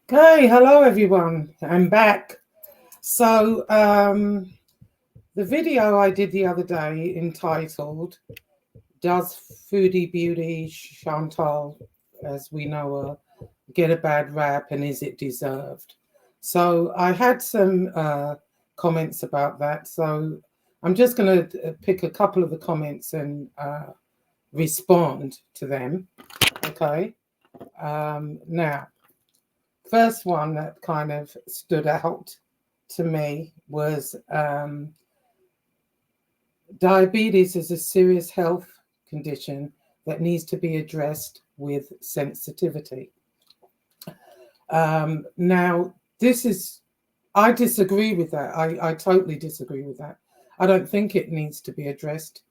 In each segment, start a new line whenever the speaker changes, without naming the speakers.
Okay, hello everyone. I'm back. So, the video I did the other day entitled "Does Foodie Beauty Chantal, as we know her, get a bad rap and is it deserved?" So I had some comments about that. So I'm just going to pick a couple of the comments and respond to them. Okay. Now, first one that kind of stood out to me was diabetes is a serious health condition that needs to be addressed with sensitivity. Now, I disagree with that. I totally disagree with that. I don't think it needs to be addressed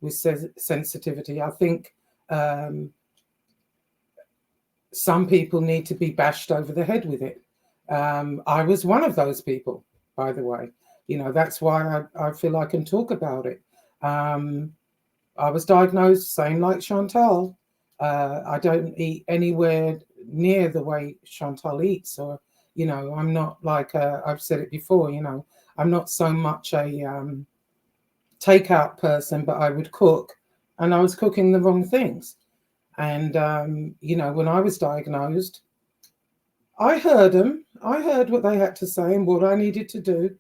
with sensitivity. I think some people need to be bashed over the head with it. I was one of those people, by the way. That's why I feel I can talk about it. I was diagnosed, same like Chantal. I don't eat anywhere near the way Chantal eats, or, I'm not like, I've said it before, I'm not so much a takeout person, but I would cook, and I was cooking the wrong things. And, when I was diagnosed, I heard them. I heard what they had to say and what I needed to do,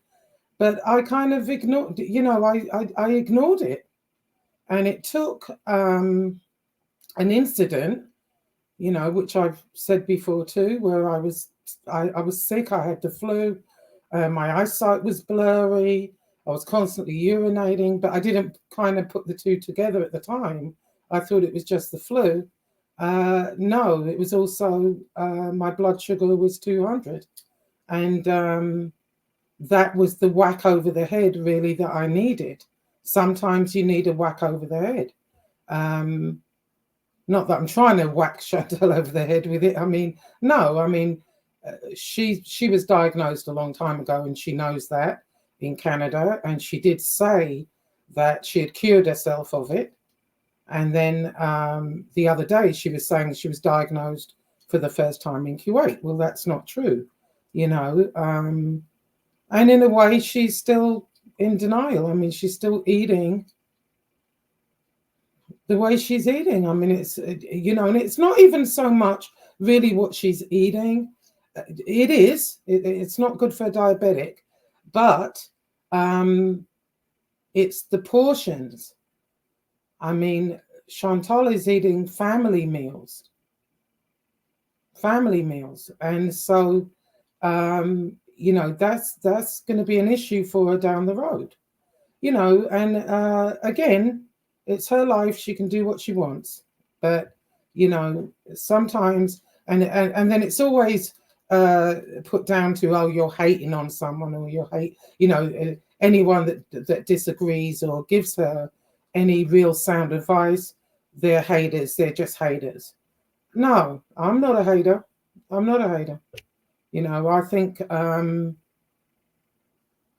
but I kind of ignored. I ignored it, and it took an incident, which I've said before too, where I was sick. I had the flu. My eyesight was blurry. I was constantly urinating, but I didn't kind of put the two together at the time. I thought it was just the flu. No, it was also my blood sugar was 200. And that was the whack over the head, really, that I needed. Sometimes you need a whack over the head. Not that I'm trying to whack Chantal over the head with it. I mean, no, I mean, she was diagnosed a long time ago, and she knows that in Canada. And she did say that she had cured herself of it. And then the other day, she was saying she was diagnosed for the first time in Kuwait. Well, that's not true, And in a way, she's still in denial. I mean, she's still eating the way she's eating. I mean, and it's not even so much really what she's eating. It is. It's not good for a diabetic, but it's the portions. I mean, Chantal is eating family meals, and so that's going to be an issue for her down the road. And again, it's her life. She can do what she wants, but sometimes, and then it's always put down to, oh, you're hating on someone, or anyone that disagrees or gives her any real sound advice, they're haters. They're just haters. No, I'm not a hater. I'm not a hater. I think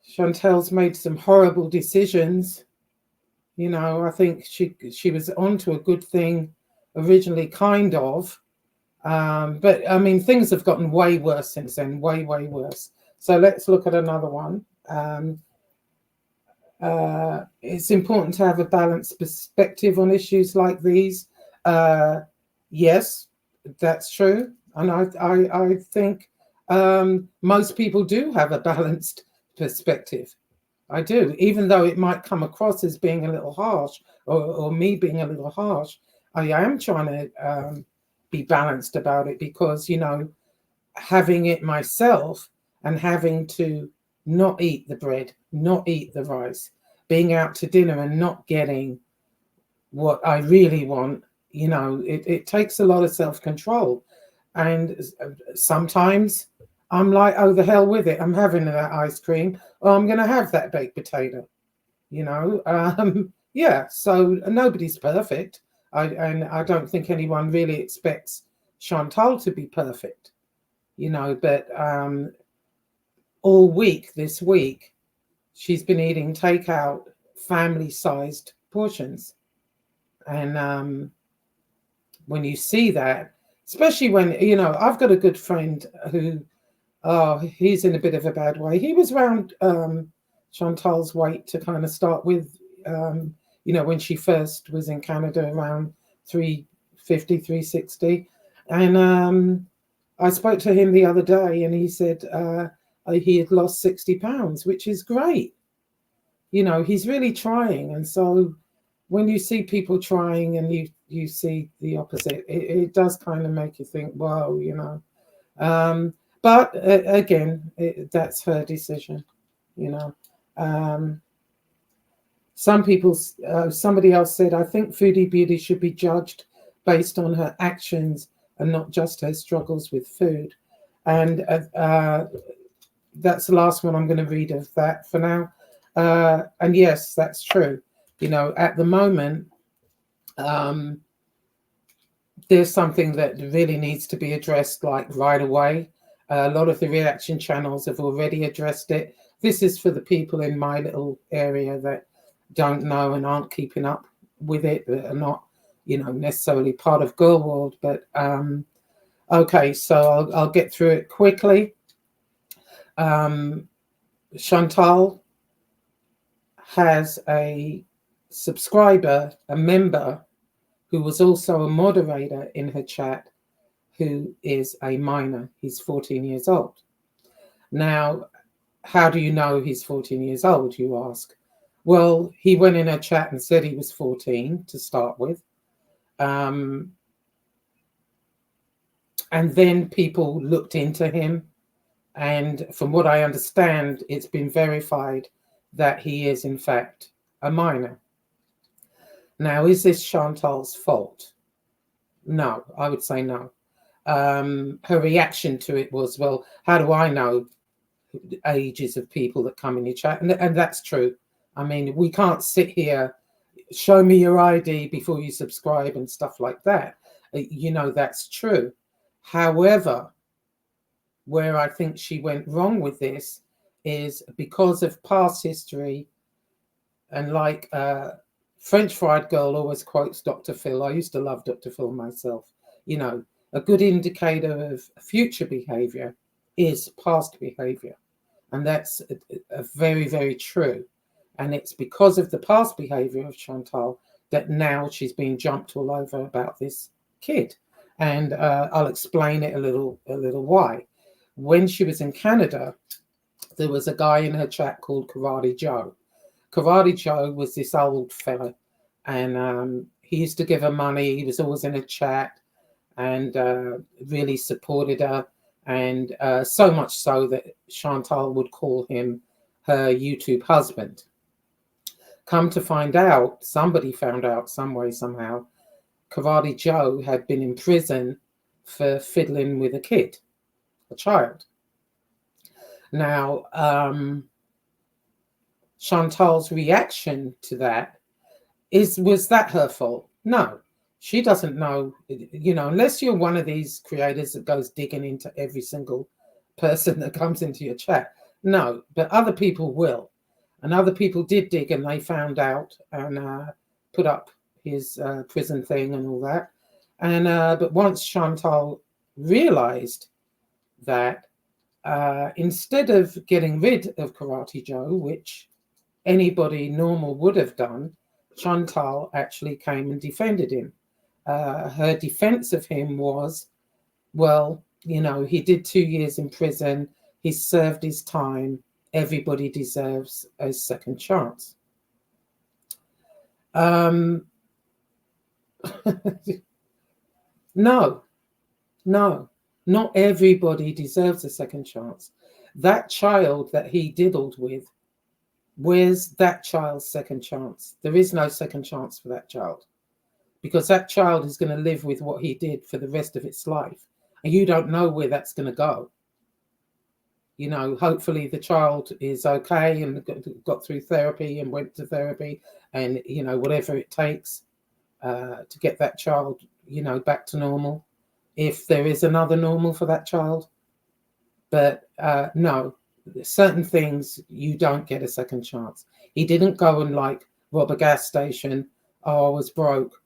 Chantel's made some horrible decisions. I think she was onto a good thing originally, kind of. But I mean, things have gotten way worse since then, way, way worse. So let's look at another one. It's important to have a balanced perspective on issues like these. Yes, that's true. And I think most people do have a balanced perspective. I do, even though it might come across as being a little harsh, or me being a little harsh. I am trying to be balanced about it, because, having it myself and having to not eat the bread, not eat the rice, being out to dinner and not getting what I really want, it takes a lot of self-control. And sometimes I'm like, oh, the hell with it. I'm having that ice cream, or I'm going to have that baked potato, Yeah, so nobody's perfect. And I don't think anyone really expects Chantal to be perfect, but all week this week, she's been eating takeout family-sized portions. And when you see that, especially when, I've got a good friend who, oh, he's in a bit of a bad way. He was around Chantal's weight to kind of start with, when she first was in Canada, around 350, 360. And I spoke to him the other day and he said he had lost 60 pounds, which is great. He's really trying. And so when you see people trying and you see the opposite, it does kind of make you think, wow, But again, that's her decision, you know. Some people, somebody else said, I think Foodie Beauty should be judged based on her actions and not just her struggles with food. And that's the last one I'm going to read of that for now. And yes, that's true. At the moment, there's something that really needs to be addressed like right away. A lot of the reaction channels have already addressed it. This is for the people in my little area that don't know and aren't keeping up with it, that are not, necessarily part of Girl World. But okay, so I'll get through it quickly. Chantal has a subscriber, a member, who was also a moderator in her chat, who is a minor. He's 14 years old. Now, how do you know he's 14 years old, you ask? Well, he went in her chat and said he was 14 to start with. And then people looked into him. And from what I understand, it's been verified that he is, in fact, a minor. Now, is this Chantal's fault? No, I would say no. Her reaction to it was, well, how do I know ages of people that come in your chat? And that's true. I mean, we can't sit here, show me your ID before you subscribe and stuff like that. That's true. However, where I think she went wrong with this is because of past history, and like French Fried Girl always quotes Dr. Phil. I used to love Dr. Phil myself. A good indicator of future behavior is past behavior. And that's a very, very true. And it's because of the past behavior of Chantal that now she's being jumped all over about this kid. And I'll explain it a little why. When she was in Canada, there was a guy in her chat called Karate Joe. Karate Joe was this old fella, and he used to give her money. He was always in a chat and really supported her, and so much so that Chantal would call him her YouTube husband. Come to find out, somebody found out some way, somehow, Karate Joe had been in prison for fiddling with a kid, a child. Now, Chantal's reaction to that was that her fault? No, she doesn't know, unless you're one of these creators that goes digging into every single person that comes into your chat. No, but other people will. And other people did dig and they found out and put up his prison thing and all that. And but once Chantal realized that instead of getting rid of Karate Joe, which anybody normal would have done, Chantal actually came and defended him. Her defense of him was, well, he did 2 years in prison. He served his time. Everybody deserves a second chance. No, not everybody deserves a second chance. That child that he diddled with, where's that child's second chance? There is no second chance for that child, because that child is going to live with what he did for the rest of its life. And you don't know where that's going to go. Hopefully the child is okay and got through therapy and went to therapy and, whatever it takes to get that child, back to normal, if there is another normal for that child. But no, certain things you don't get a second chance. He didn't go and rob a gas station. Oh, I was broke.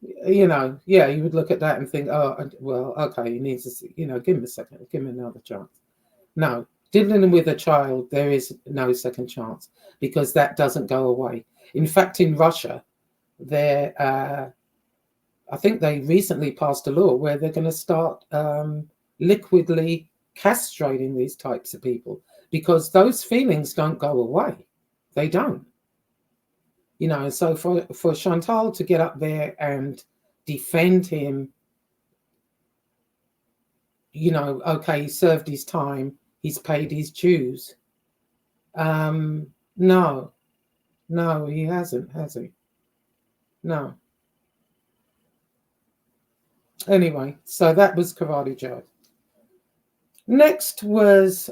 you know, yeah, you would look at that and think, oh, well, okay, he needs to, you know, give him a second, give him another chance. No, dealing with a child, there is no second chance because that doesn't go away. In fact, in Russia, there, I think they recently passed a law where they're going to start liquidly castrating these types of people because those feelings don't go away. They don't. You know, so for Chantal to get up there and defend him, you know, okay, he served his time, he's paid his dues. No, no, he hasn't, has he? No. Anyway, so that was Karate Joe. Next was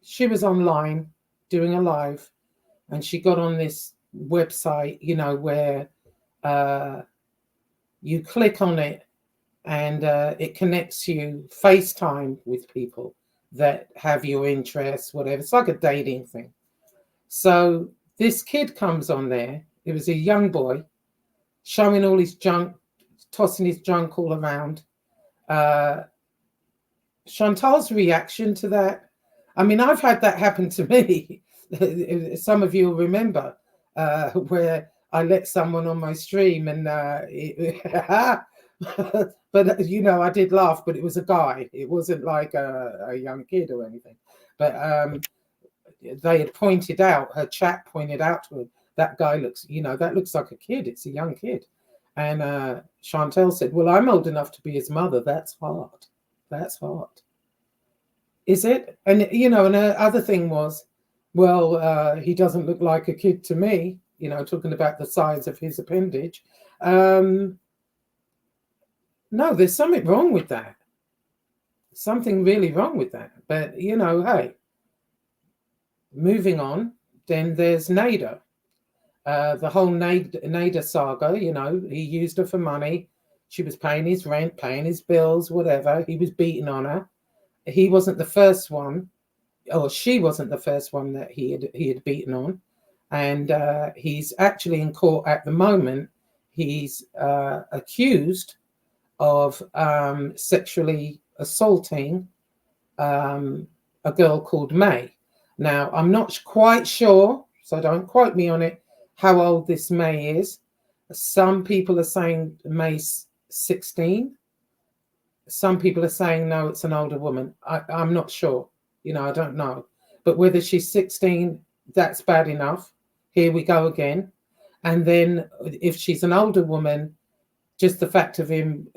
she was online doing a live, and she got on this website, you know, where you click on it and it connects you FaceTime with people that have your interests, whatever. It's like a dating thing. So this kid comes on there. It was a young boy showing all his junk, tossing his junk all around. Chantal's reaction to that, I mean, I've had that happen to me. Some of you will remember where I let someone on my stream and but you know, I did laugh, but it was a guy. It wasn't like a young kid or anything. But they had pointed out, her chat pointed out to her, that guy looks, you know, that looks like a kid. It's a young kid. And Chantal said, well, I'm old enough to be his mother. That's hard. That's hard. Is it? And, you know, and the other thing was, well, he doesn't look like a kid to me, you know, talking about the size of his appendage. No, there's something wrong with that. Something really wrong with that. But, you know, hey, moving on, then there's Nader. The whole Nader saga, you know, he used her for money. She was paying his rent, paying his bills, whatever. He was beating on her. He wasn't the first one, or she wasn't the first one that he had beaten on. And he's actually in court at the moment. He's accused of sexually assaulting a girl called May. Now, I'm not quite sure, so don't quote me on it, how old this May is. Some people are saying May's 16. Some people are saying, no, it's an older woman. I'm not sure. You know, I don't know. But whether she's 16, that's bad enough. Here we go again. And then if she's an older woman, just the fact of him,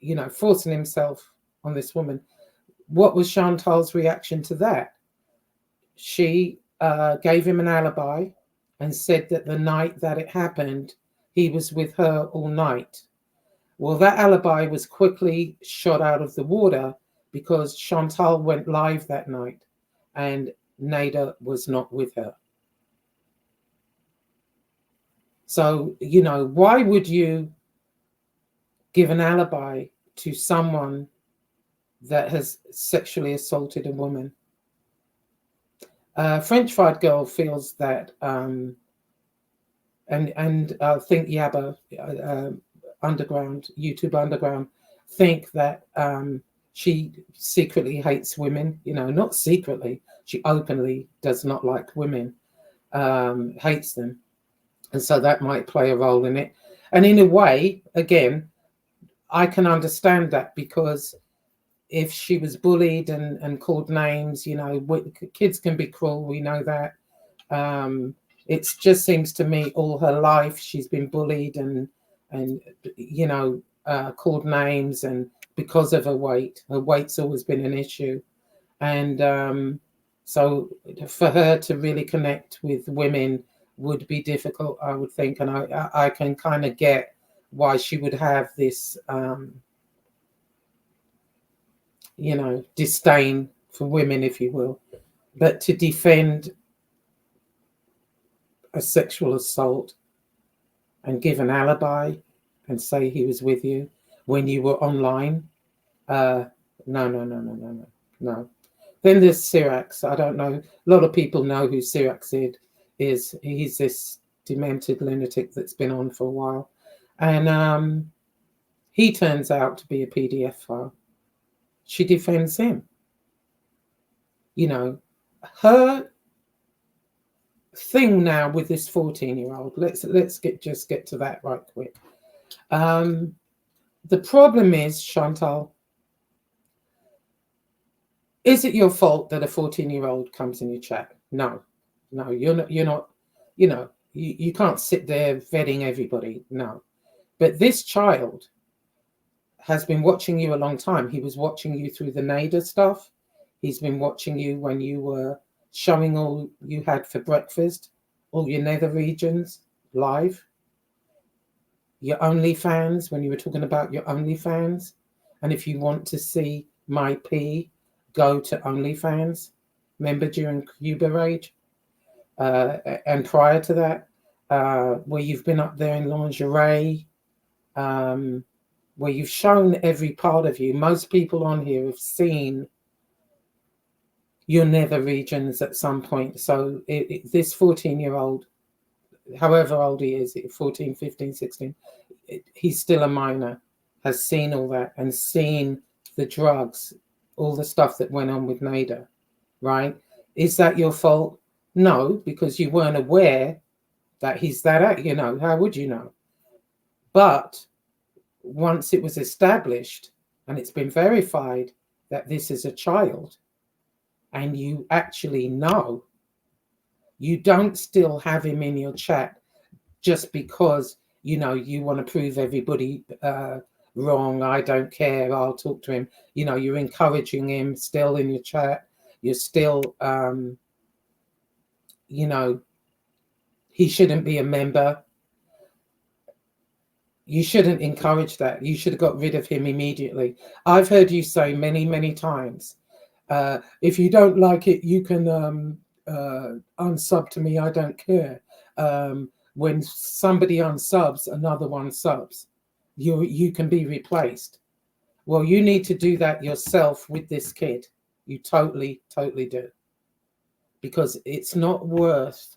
you know, forcing himself on this woman. What was Chantal's reaction to that? She gave him an alibi and said that the night that it happened, he was with her all night. Well, that alibi was quickly shot out of the water because Chantal went live that night and Nader was not with her. So, you know, why would you give an alibi to someone that has sexually assaulted a woman? French fried girl feels that, and I think Yabba Underground, YouTube Underground, think that she secretly hates women. You know, not secretly, she openly does not like women, hates them, and so that might play a role in it. And in a way, again, I can understand that because if she was bullied and called names, you know, kids can be cruel. We know that. It just seems to me all her life she's been bullied and you know, called names, and because of her weight's always been an issue. And so for her to really connect with women would be difficult, I would think. And I can kind of get why she would have this you know, disdain for women, if you will. But to defend a sexual assault and give an alibi and say he was with you when you were online, no. Then there's Syrax. I don't know. A lot of people know who Syrax is. He's this demented lunatic that's been on for a while. And he turns out to be a PDF file. She defends him. You know, her thing now with this 14-year-old, let's just get to that right quick. The problem is, Chantal, is it your fault that a 14-year-old comes in your chat? No, you're not, you know, you can't sit there vetting everybody. No. But this child has been watching you a long time. He was watching you through the NADA stuff. He's been watching you when you were showing all you had for breakfast, all your nether regions live. Your OnlyFans, when you were talking about your OnlyFans. And if you want to see my P, go to OnlyFans. Remember during Cuba Rage? And prior to that, where you've been up there in lingerie, where you've shown every part of you. Most people on here have seen your nether regions at some point. So this 14-year-old, however old he is, 14, 15, 16, he's still a minor, has seen all that and seen the drugs, all the stuff that went on with NADA, right? Is that your fault? No, because you weren't aware that he's that, you know, how would you know? But once it was established and it's been verified that this is a child and you actually know, you don't still have him in your chat just because, you know, you want to prove everybody wrong. I don't care. I'll talk to him. You know, you're encouraging him still in your chat. You're still, you know, he shouldn't be a member. You shouldn't encourage that. You should have got rid of him immediately. I've heard you say many, many times, if you don't like it, you can unsub to me. I don't care. When somebody unsubs, another one subs. You can be replaced. Well, you need to do that yourself with this kid. You totally do. Because it's not worth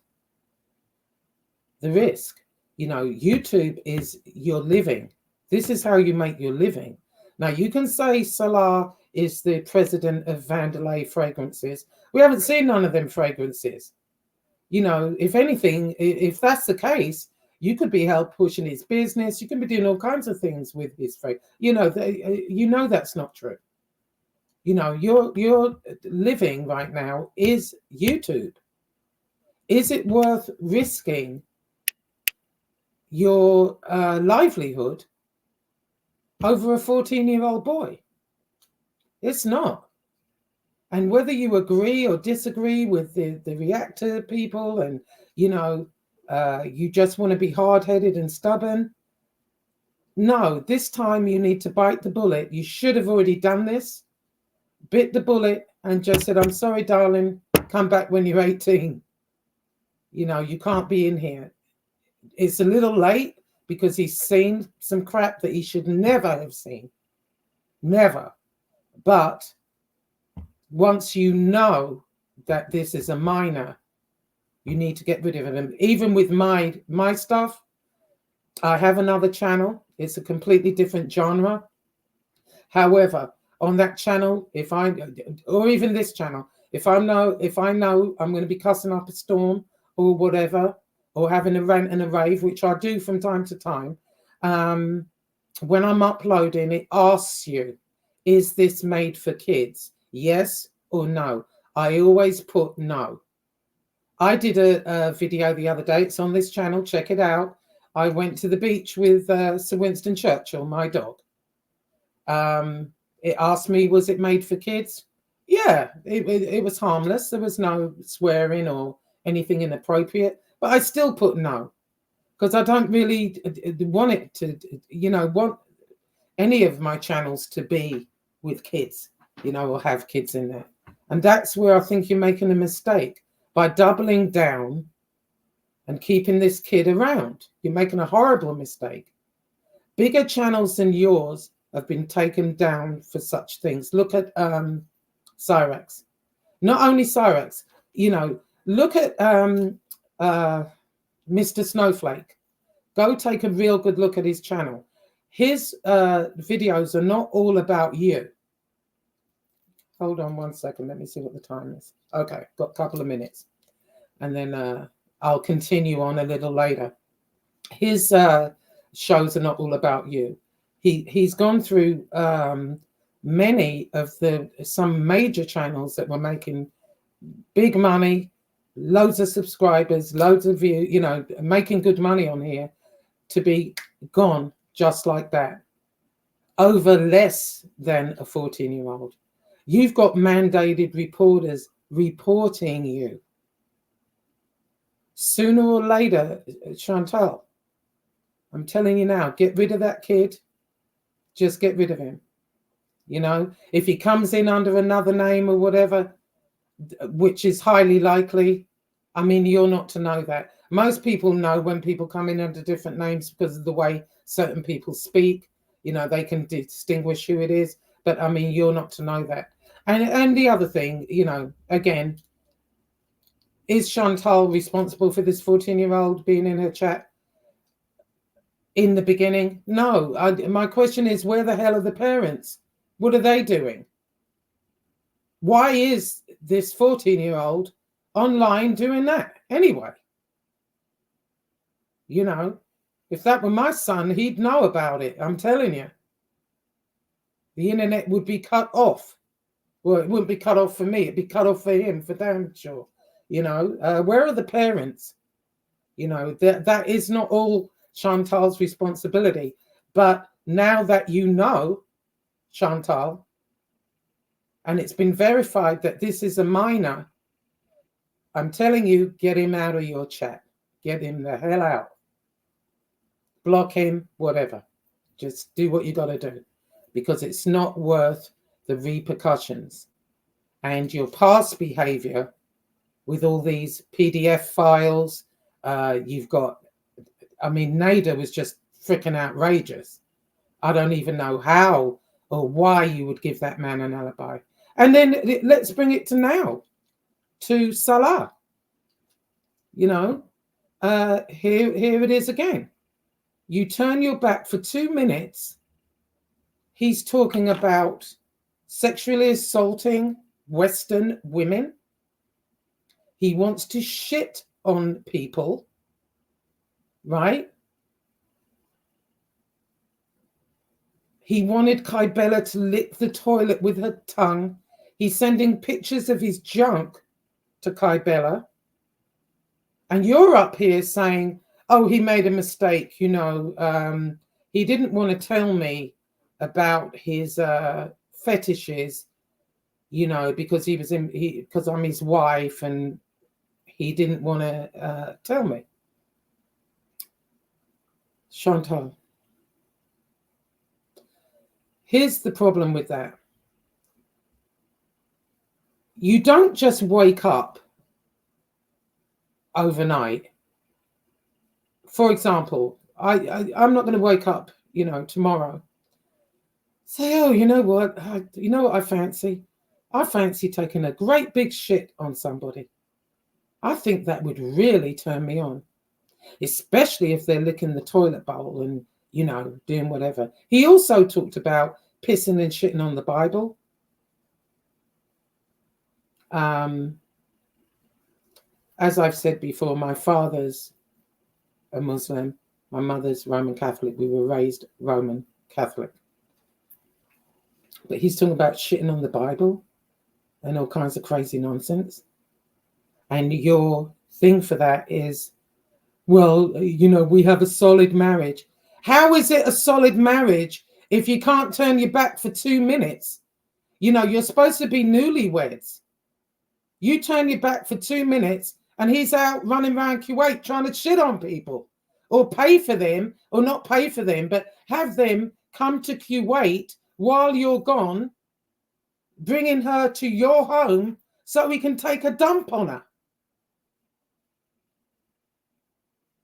the risk. You know, YouTube is your living. This is how you make your living. Now, you can say Salah is the president of Vandelay Fragrances. We haven't seen none of them fragrances. You know, if anything, if that's the case, you could be helped pushing his business. You can be doing all kinds of things with his fragrance. You know, that's not true. You know, your living right now is YouTube. Is it worth risking your livelihood over a 14-year-old boy? It's not. And whether you agree or disagree with the reactor people and, you know, you just want to be hard-headed and stubborn, no, this time you need to bite the bullet. You should have already done this, bit the bullet and just said, I'm sorry, darling, come back when you're 18. You know, you can't be in here. It's a little late because he's seen some crap that he should never have seen. Never. But once you know that this is a minor, you need to get rid of him. Even with my stuff, I have another channel. It's a completely different genre. However, on that channel, or even this channel, if I know I'm going to be cussing up a storm or whatever, or having a rant and a rave, which I do from time to time, when I'm uploading, it asks you, is this made for kids? Yes or no? I always put no. I did a video the other day. It's on this channel. Check it out. I went to the beach with Sir Winston Churchill, my dog. It asked me, was it made for kids? Yeah, it was harmless. There was no swearing or anything inappropriate. But I still put no, because I don't really want it to, you know, want any of my channels to be with kids, you know, or have kids in there. And that's where I think you're making a mistake. By doubling down and keeping this kid around, you're making a horrible mistake. Bigger channels than yours have been taken down for such things. Look at Cyrex. Not only Cyrex, you know, look at Mr. Snowflake. Go take a real good look at his channel. His videos are not all about you. Hold on 1 second. Let me see what the time is. Okay, got a couple of minutes. And then I'll continue on a little later. His shows are not all about you. He's gone through many of some major channels that were making big money, loads of subscribers, loads of views, you know, making good money on here, to be gone just like that over less than a 14-year-old. You've got mandated reporters reporting you. Sooner or later, Chantal, I'm telling you now, get rid of that kid. Just get rid of him. You know, if he comes in under another name or whatever, which is highly likely, I mean, you're not to know that. Most people know when people come in under different names because of the way certain people speak. You know, they can distinguish who it is. But, I mean, you're not to know that. And the other thing, you know, again, is Chantal responsible for this 14-year-old being in her chat in the beginning? No. My question is, where the hell are the parents? What are they doing? Why is this 14-year-old online doing that anyway? You know, if that were my son, he'd know about it. I'm telling you. The internet would be cut off. Well, it wouldn't be cut off for me. It'd be cut off for him, for damn sure. You know, where are the parents? You know, that is not all Chantal's responsibility. But now that you know, Chantal, and it's been verified that this is a minor, I'm telling you, get him out of your chat. Get him the hell out. Block him, whatever. Just do what you got to do, because it's not worth the repercussions. And your past behavior with all these PDF files, you've got, I mean, Nader was just freaking outrageous. I don't even know how or why you would give that man an alibi. And then let's bring it to now, to Salah. You know, here it is again. You turn your back for 2 minutes. He's talking about sexually assaulting Western women. He wants to shit on people, right? He wanted Kybella to lick the toilet with her tongue. He's sending pictures of his junk to Kybella. And you're up here saying, oh, he made a mistake. You know, he didn't want to tell me about his fetishes, you know, because because I'm his wife and he didn't want to tell me. Chantal, here's the problem with that. You don't just wake up overnight. For example, I'm not going to wake up, you know, tomorrow. Say, oh, you know what? You know what I fancy? I fancy taking a great big shit on somebody. I think that would really turn me on, especially if they're licking the toilet bowl and, you know, doing whatever. He also talked about pissing and shitting on the Bible. As I've said before, my father's a Muslim, my mother's Roman Catholic. We were raised Roman Catholic. But he's talking about shitting on the Bible and all kinds of crazy nonsense. And your thing for that is, well, you know, we have a solid marriage. How is it a solid marriage if you can't turn your back for 2 minutes? You know, you're supposed to be newlyweds. You turn your back for 2 minutes and he's out running around Kuwait trying to shit on people, or pay for them, or not pay for them, but have them come to Kuwait while you're gone, bringing her to your home so he can take a dump on her.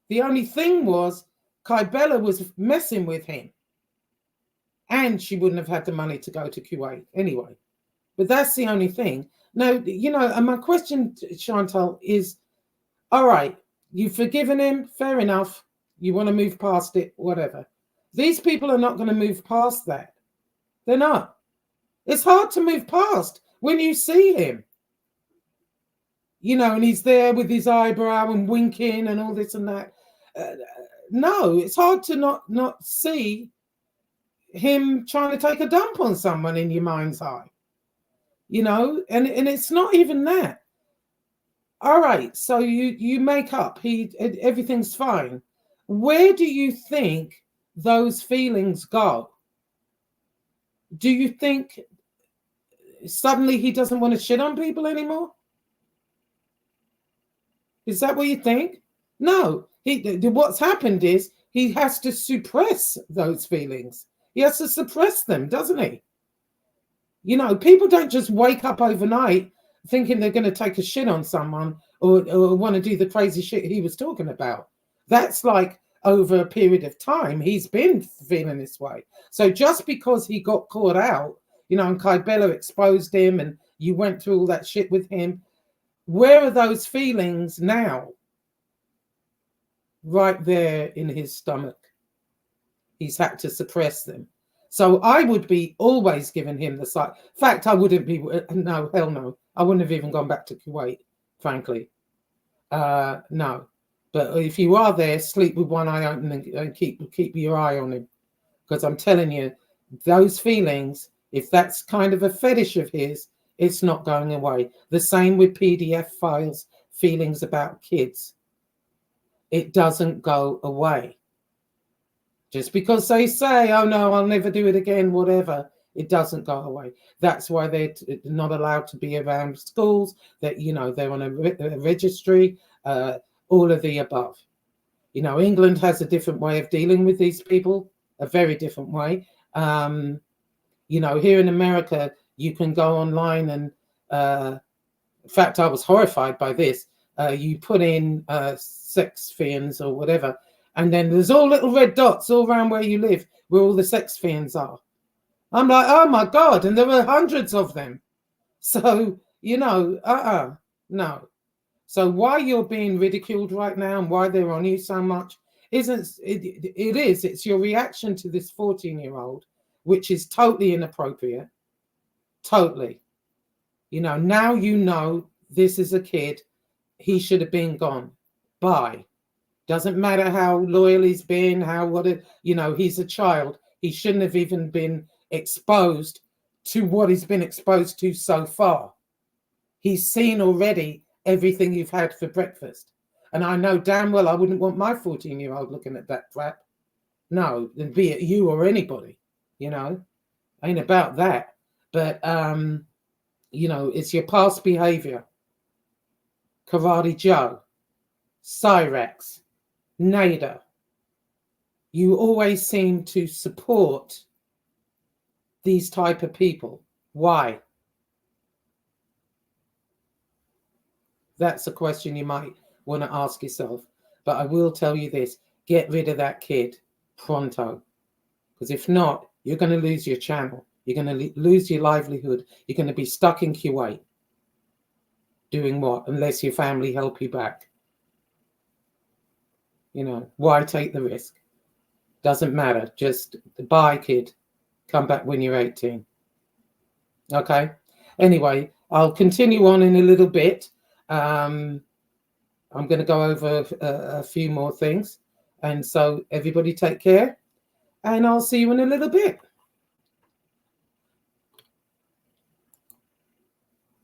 The only thing was Kybella was messing with him, and she wouldn't have had the money to go to Kuwait anyway. But that's the only thing. Now, you know, and my question, Chantal, is, all right, you've forgiven him, fair enough. You want to move past it, whatever. These people are not going to move past that. They're not. It's hard to move past when you see him, and he's there with his eyebrow and winking and all this and that. No, it's hard to not see him trying to take a dump on someone in your mind's eye, and it's not even that. All right, so you make up, everything's fine. Where do you think those feelings go? Do you think suddenly he doesn't want to shit on people anymore? Is that what you think? No. What's happened is he has to suppress those feelings. He has to suppress them, doesn't he? People don't just wake up overnight thinking they're going to take a shit on someone or want to do the crazy shit he was talking about. That's like over a period of time, he's been feeling this way. So just because he got caught out, and Kybella exposed him and you went through all that shit with him, where are those feelings now? Right there in his stomach. He's had to suppress them. So I would be always giving him the side. In fact, I wouldn't be. No, hell no. I wouldn't have even gone back to Kuwait, frankly. No. But if you are there, sleep with one eye open and keep your eye on him. Because I'm telling you, those feelings, if that's kind of a fetish of his, it's not going away. The same with PDF files, feelings about kids. It doesn't go away. Just because they say, oh no, I'll never do it again, whatever, it doesn't go away. That's why they're not allowed to be around schools, that, they're on a registry, all of the above. England has a different way of dealing with these people, a very different way. Here in America, you can go online and, in fact, I was horrified by this. You put in sex fiends or whatever, and then there's all little red dots all around where you live, where all the sex fiends are. I'm like, oh my God, and there were hundreds of them. So, no. So why you're being ridiculed right now and why they're on you so much it's your reaction to this 14-year-old, which is totally inappropriate. Totally. Now this is a kid. He should have been gone. Bye. Doesn't matter how loyal he's been, he's a child. He shouldn't have even been exposed to what he's been exposed to so far. He's seen already everything you've had for breakfast. And I know damn well I wouldn't want my 14-year-old looking at that crap. No, be it you or anybody, ain't about that. But, it's your past behavior. Karate Joe, Cyrex, Nader. You always seem to support these type of people. Why? That's a question you might want to ask yourself. But I will tell you this, get rid of that kid pronto. Because if not, you're going to lose your channel. You're going to lose your livelihood. You're going to be stuck in Kuwait. Doing what? Unless your family help you back. Why take the risk? Doesn't matter. Just bye, kid. Come back when you're 18. Okay? Anyway, I'll continue on in a little bit. I'm going to go over a few more things. And so everybody take care. And I'll see you in a little bit.